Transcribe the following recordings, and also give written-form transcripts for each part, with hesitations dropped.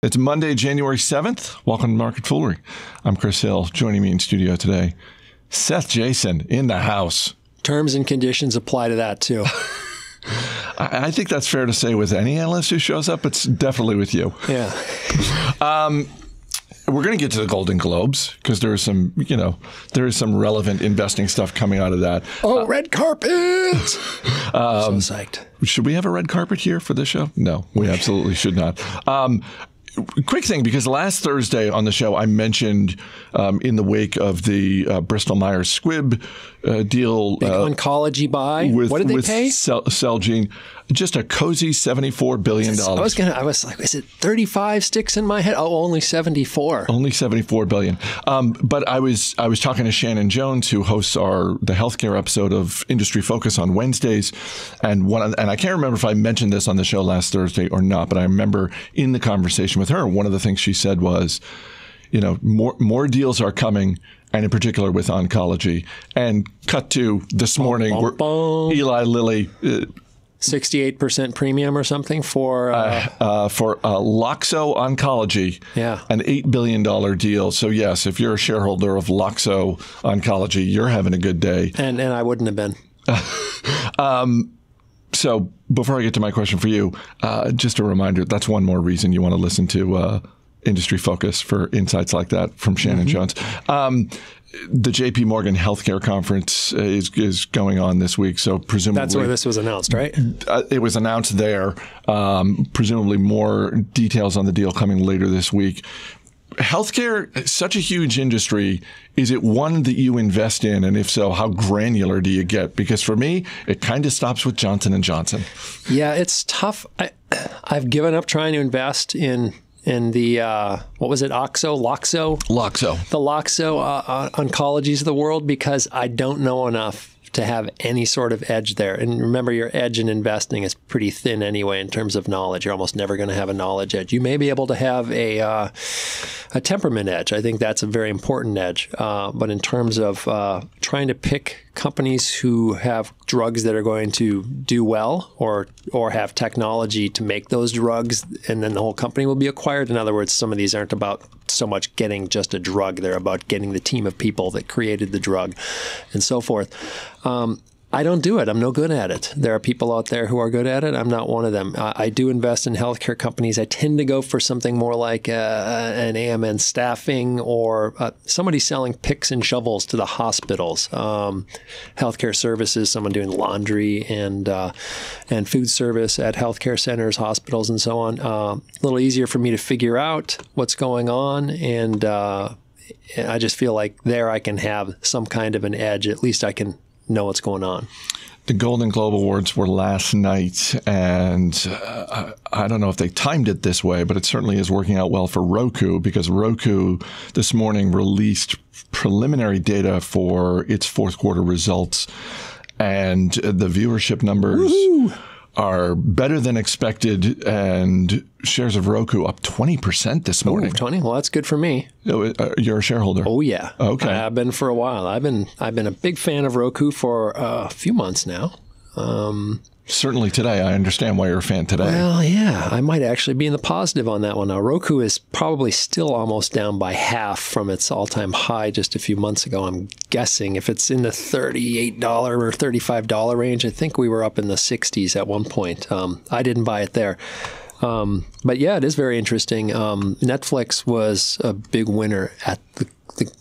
It's Monday, January 7th. Welcome to MarketFoolery. I'm Chris Hill. Joining me in studio today, Seth Jayson in the house. Terms and conditions apply to that, too. I think that's fair to say with any analyst who shows up. It's definitely with you. Yeah. We're going to get to the Golden Globes because there is some, there is some relevant investing stuff coming out of that. Oh, red carpet! So psyched. Should we have a red carpet here for this show? No, we absolutely should not. Quick thing, because last Thursday on the show, I mentioned in the wake of the Bristol-Myers Squibb deal. Big oncology buy. What did they pay? Celgene. Just a cozy $74 billion. I was like, is it 35 sticks in my head? Oh, only 74. Only $74 billion. But I was talking to Shannon Jones, who hosts the healthcare episode of Industry Focus on Wednesdays, and I can't remember if I mentioned this on the show last Thursday or not, but I remember in the conversation with her, one of the things she said was, more deals are coming, and in particular with oncology. And cut to this morning, Eli Lilly. 68% premium or something for Loxo Oncology, an $8 billion deal. So yes, if you're a shareholder of Loxo Oncology, you're having a good day. And I wouldn't have been. So before I get to my question for you, just a reminder, that's one more reason you want to listen to Industry Focus for insights like that from Shannon Jones. The JP Morgan Healthcare Conference is going on this week, so presumably... That's where this was announced, right? It was announced there. Presumably more details on the deal coming later this week. Healthcare, such a huge industry. Is it one that you invest in? And if so, how granular do you get? Because for me, it kind of stops with Johnson & Johnson. Yeah, it's tough. I've given up trying to invest in the, what was it, Loxo? The Loxo oncologies of the world, because I don't know enough to have any sort of edge there. And remember, your edge in investing is pretty thin anyway in terms of knowledge. You're almost never going to have a knowledge edge. You may be able to have a temperament edge. I think that's a very important edge. But in terms of trying to pick companies who have drugs that are going to do well or have technology to make those drugs, and then the whole company will be acquired. In other words, some of these aren't about so much getting just a drug. They're about getting the team of people that created the drug and so forth. I don't do it. I'm no good at it. There are people out there who are good at it. I'm not one of them. I do invest in healthcare companies. I tend to go for something more like an AMN staffing or somebody selling picks and shovels to the hospitals. Healthcare services, someone doing laundry and food service at healthcare centers, hospitals, and so on. A little easier for me to figure out what's going on, and I just feel like there I can have some kind of an edge. At least I can know what's going on. The Golden Globe Awards were last night, and I don't know if they timed it this way, but it certainly is working out well for Roku, because Roku this morning released preliminary data for its fourth quarter results, and the viewership numbers are better than expected, and shares of Roku up 20% this morning. 20? Well, that's good for me. You're a shareholder? Oh, yeah. Okay. I've been for a while. I've been a big fan of Roku for a few months now. Certainly today. I understand why you're a fan today. Well, yeah. I might actually be in the positive on that one. Now, Roku is probably still almost down by half from its all-time high just a few months ago. I'm guessing if it's in the $38 or $35 range, I think we were up in the 60s at one point. I didn't buy it there. But yeah, it is very interesting. Netflix was a big winner at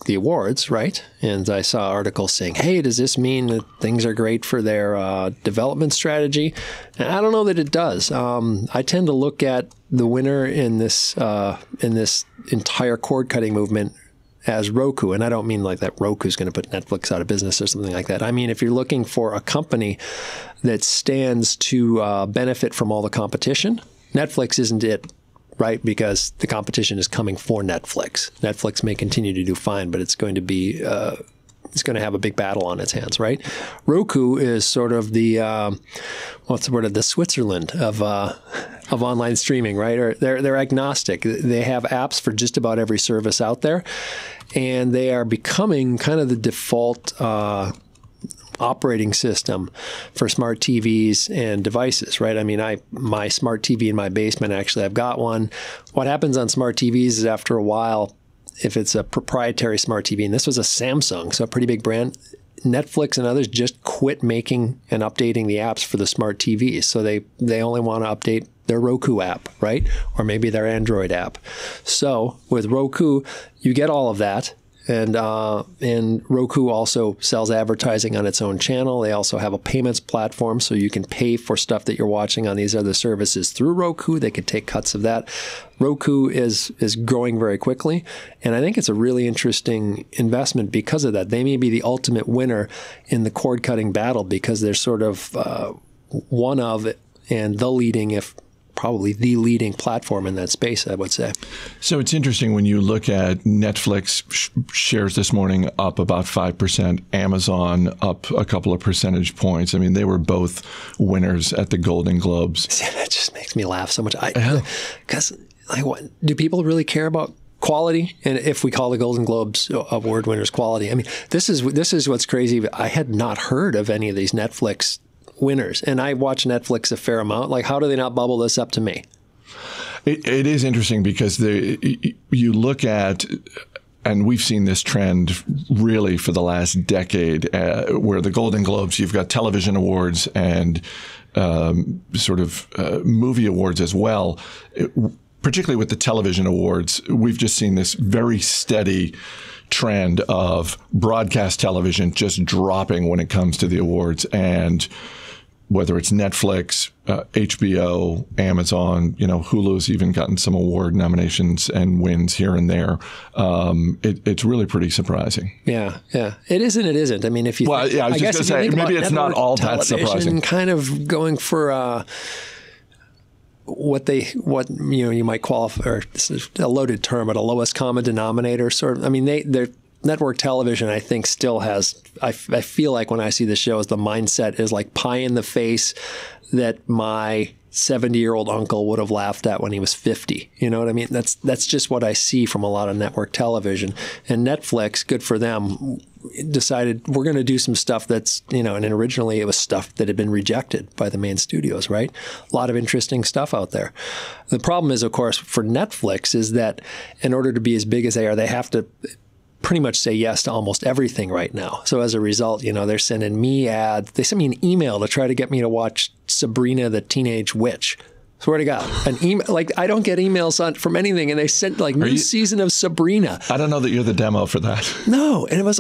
the awards, right? And I saw articles saying, hey, does this mean that things are great for their development strategy? And I don't know that it does. I tend to look at the winner in this entire cord-cutting movement as Roku. And I don't mean like that Roku's going to put Netflix out of business or something like that. I mean, if you're looking for a company that stands to benefit from all the competition, Netflix isn't it. Right, because the competition is coming for Netflix. Netflix may continue to do fine, but it's going to be it's going to have a big battle on its hands, right? Roku is sort of the what's the word? The Switzerland of online streaming, right? Or they're agnostic. They have apps for just about every service out there, and they are becoming kind of the default. operating system for smart TVs and devices, right? I mean, my smart TV in my basement, actually, I've got one. What happens on smart TVs is after a while, if it's a proprietary smart TV, and this was a Samsung, so a pretty big brand, Netflix and others just quit making and updating the apps for the smart TVs. So they only want to update their Roku app, right? Or maybe their Android app. So with Roku, you get all of that. And Roku also sells advertising on its own channel. They also have a payments platform, so you can pay for stuff that you're watching on these other services through Roku. They could take cuts of that. Roku is growing very quickly, and I think it's a really interesting investment because of that. They may be the ultimate winner in the cord-cutting battle because they're sort of one of and the leading, if probably the leading platform in that space, I would say. So it's interesting when you look at Netflix shares this morning up about 5%, Amazon up a couple of percentage points. I mean, they were both winners at the Golden Globes. See, that just makes me laugh so much. Because do people really care about quality? And if we call the Golden Globes award winners quality, I mean, this is what's crazy. I had not heard of any of these Netflix winners. And I watch Netflix a fair amount. Like, how do they not bubble this up to me? It is interesting because you look at, and we've seen this trend really for the last decade, where the Golden Globes, you've got television awards and movie awards as well. Particularly with the television awards, we've just seen this very steady trend of broadcast television just dropping when it comes to the awards. And whether it's Netflix, HBO, Amazon, Hulu's even gotten some award nominations and wins here and there. It's really pretty surprising. Yeah. It is and it isn't. I mean, if you I was just going to say, maybe it's not all that surprising. Kind of going for what you might qualify, or this is a loaded term, but a lowest common denominator sort of. I mean, their network television, I think, still has. I feel like when I see the shows, the mindset is like pie in the face that my 70-year-old uncle would have laughed at when he was 50. You know what I mean? That's just what I see from a lot of network television. And Netflix, good for them, decided we're going to do some stuff that's, and originally it was stuff that had been rejected by the main studios, right? A lot of interesting stuff out there. The problem is, of course, for Netflix is that in order to be as big as they are, they have to pretty much say yes to almost everything right now. So as a result, they're sending me ads. They sent me an email to try to get me to watch Sabrina the Teenage Witch. Swear to God, an email. Like, I don't get emails from anything, and they sent new season of Sabrina. I don't know that you're the demo for that. No, and it was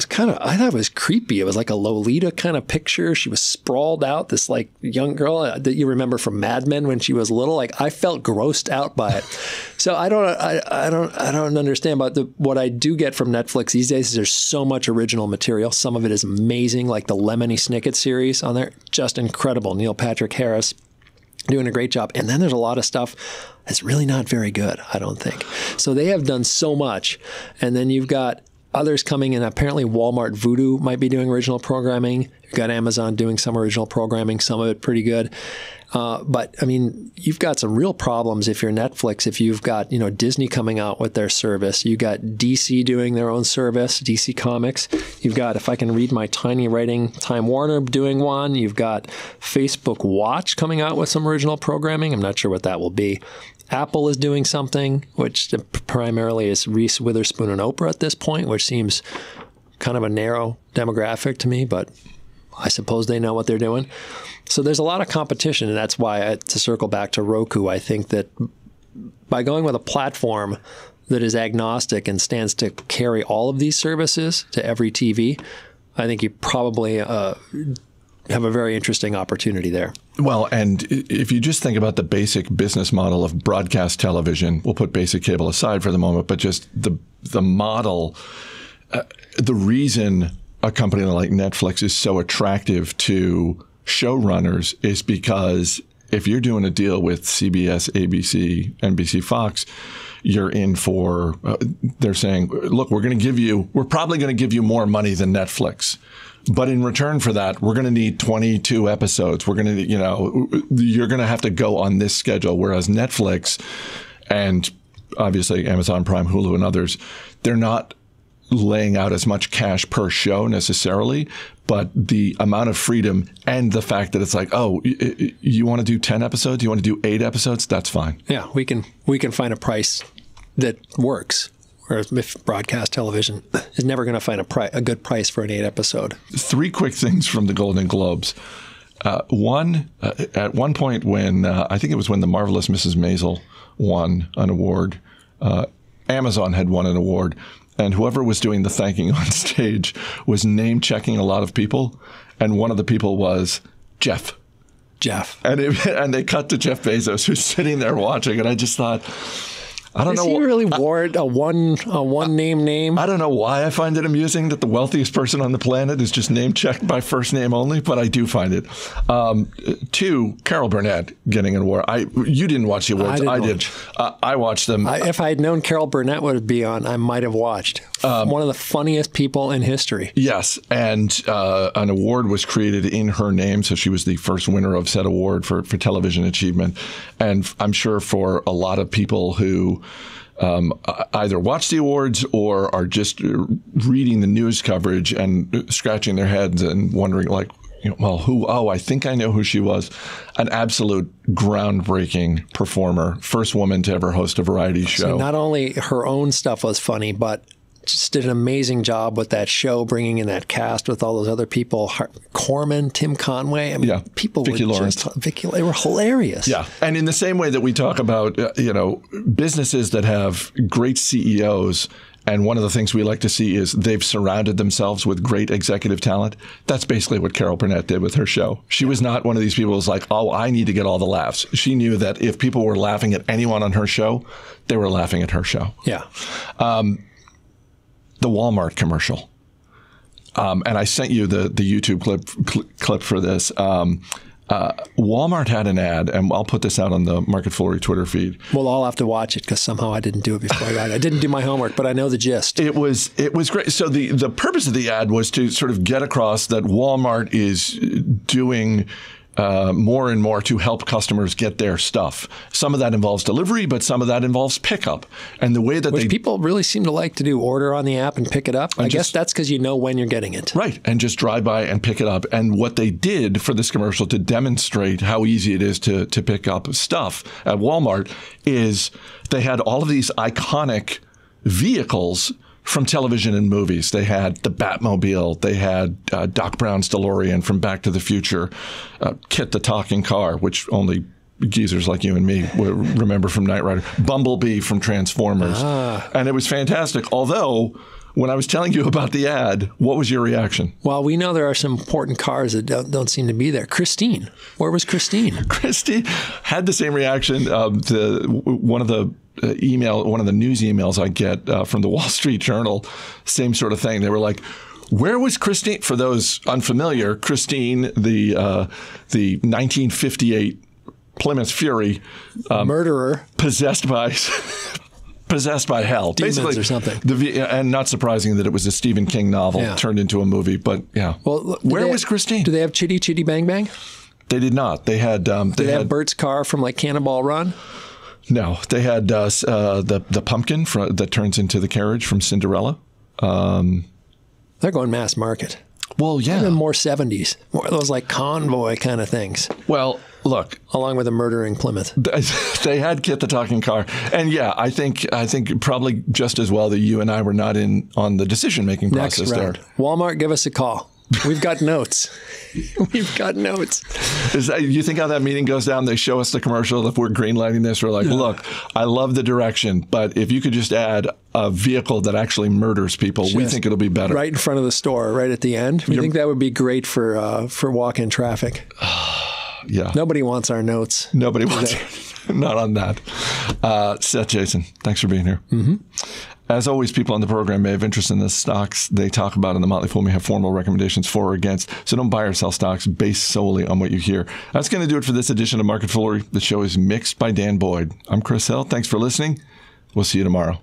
kind of, I thought it was creepy. It was like a Lolita kind of picture. She was sprawled out, this like young girl that you remember from Mad Men when she was little. Like, I felt grossed out by it. So I don't understand. But what I do get from Netflix these days is there's so much original material. Some of it is amazing, like the Lemony Snicket series on there, just incredible. Neil Patrick Harris doing a great job. And then there's a lot of stuff that's really not very good, I don't think. So they have done so much. And then you've got others coming in. Apparently Walmart Vudu might be doing original programming. You've got Amazon doing some original programming, some of it pretty good. But I mean, you've got some real problems if you're Netflix, if you've got, Disney coming out with their service. You got DC doing their own service, DC Comics. You've got, if I can read my tiny writing, Time Warner doing one. You've got Facebook Watch coming out with some original programming. I'm not sure what that will be. Apple is doing something, which primarily is Reese Witherspoon and Oprah at this point, which seems kind of a narrow demographic to me, but I suppose they know what they're doing. So there's a lot of competition, and that's why, to circle back to Roku, I think that by going with a platform that is agnostic and stands to carry all of these services to every TV, I think you probably have a very interesting opportunity there. Well, and if you just think about the basic business model of broadcast television, we'll put basic cable aside for the moment, but just the model, the reason a company like Netflix is so attractive to showrunners is because if you're doing a deal with CBS, ABC, NBC, Fox, you're in for, they're saying, look, we're probably going to give you more money than Netflix. But in return for that, we're going to need 22 episodes. We're going to, you're going to have to go on this schedule. Whereas Netflix and obviously Amazon Prime, Hulu, and others, they're not laying out as much cash per show necessarily, but the amount of freedom and the fact that it's like, oh, you want to do 10 episodes? You want to do 8 episodes? That's fine. Yeah, we can find a price that works. Whereas if broadcast television is never going to find a good price for an 8 episode. 3 quick things from the Golden Globes. One, at one point when, I think it was when The Marvelous Mrs. Maisel won an award, Amazon had won an award, and whoever was doing the thanking on stage was name-checking a lot of people, and one of the people was Jeff. And they cut to Jeff Bezos, who's sitting there watching, and I just thought, I don't know. He really wore a one name? I don't know why I find it amusing that the wealthiest person on the planet is just name checked by first name only, but I do find it. 2, Carol Burnett getting an award. You didn't watch the awards. I did. I watched them. If I had known Carol Burnett would be on, I might have watched. One of the funniest people in history. Yes, and an award was created in her name, so she was the first winner of said award for television achievement. And I'm sure for a lot of people who either watch the awards or are just reading the news coverage and scratching their heads and wondering, like, well, who? Oh, I think I know who she was. An absolute groundbreaking performer. First woman to ever host a variety show. So not only her own stuff was funny, but just did an amazing job with that show, bringing in that cast with all those other people. Corman, Tim Conway. I mean, people Vicki were Lawrence. they were hilarious. Yeah. And in the same way that we talk about, businesses that have great CEOs, and one of the things we like to see is they've surrounded themselves with great executive talent. That's basically what Carol Burnett did with her show. She was not one of these people who's like, oh, I need to get all the laughs. She knew that if people were laughing at anyone on her show, they were laughing at her show. Yeah. The Walmart commercial. And I sent you the YouTube clip for this. Walmart had an ad, and I'll put this out on the MarketFoolery Twitter feed. Well, I'll have to watch it because somehow I didn't do it before I got it. I didn't do my homework, but I know the gist. It was great. So the purpose of the ad was to sort of get across that Walmart is doing more and more to help customers get their stuff. Some of that involves delivery, but some of that involves pickup. And the way that people really seem to like to do, order on the app and pick it up. I guess that's because you know when you're getting it. Right. And just drive by and pick it up. And what they did for this commercial to demonstrate how easy it is to pick up stuff at Walmart is they had all of these iconic vehicles from television and movies. They had the Batmobile. They had Doc Brown's DeLorean from Back to the Future. Kit the Talking Car, which only geezers like you and me remember from Knight Rider. Bumblebee from Transformers. And it was fantastic. Although, when I was telling you about the ad, what was your reaction? Well, we know there are some important cars that don't seem to be there. Christine. Where was Christine? Christine had the same reaction. One of the news emails I get from the Wall Street Journal, same sort of thing. They were like, where was Christine? For those unfamiliar, Christine, the 1958 Plymouth Fury. Murderer. Possessed by hell. Demons basically, or something. And not surprising that it was a Stephen King novel turned into a movie. But yeah. Well, where was Christine? Do they have Chitty Chitty Bang Bang? They did not. They had. Did they have Bert's car from like Cannonball Run? No, they had the pumpkin that turns into the carriage from Cinderella. They're going mass market. Well, yeah. Even more 70s. More of those like convoy kind of things. Well, look. Along with a murdering Plymouth. They had Kit the Talking Car. And yeah, I think probably just as well that you and I were not in on the decision-making process there. Walmart, give us a call. We've got notes. We've got notes. You think how that meeting goes down? They show us the commercial. If we're greenlighting this, we're like, look, I love the direction, but if you could just add a vehicle that actually murders people, we think it'll be better. Right in front of the store, right at the end. We think that would be great for walk-in traffic. Yeah. Nobody wants our notes. Nobody wants it. Not on that. Seth Jayson, thanks for being here. Mm-hmm. As always, people on the program may have interest in the stocks they talk about in the Motley Fool may have formal recommendations for or against. So don't buy or sell stocks based solely on what you hear. That's going to do it for this edition of Market Foolery. The show is mixed by Dan Boyd. I'm Chris Hill. Thanks for listening. We'll see you tomorrow.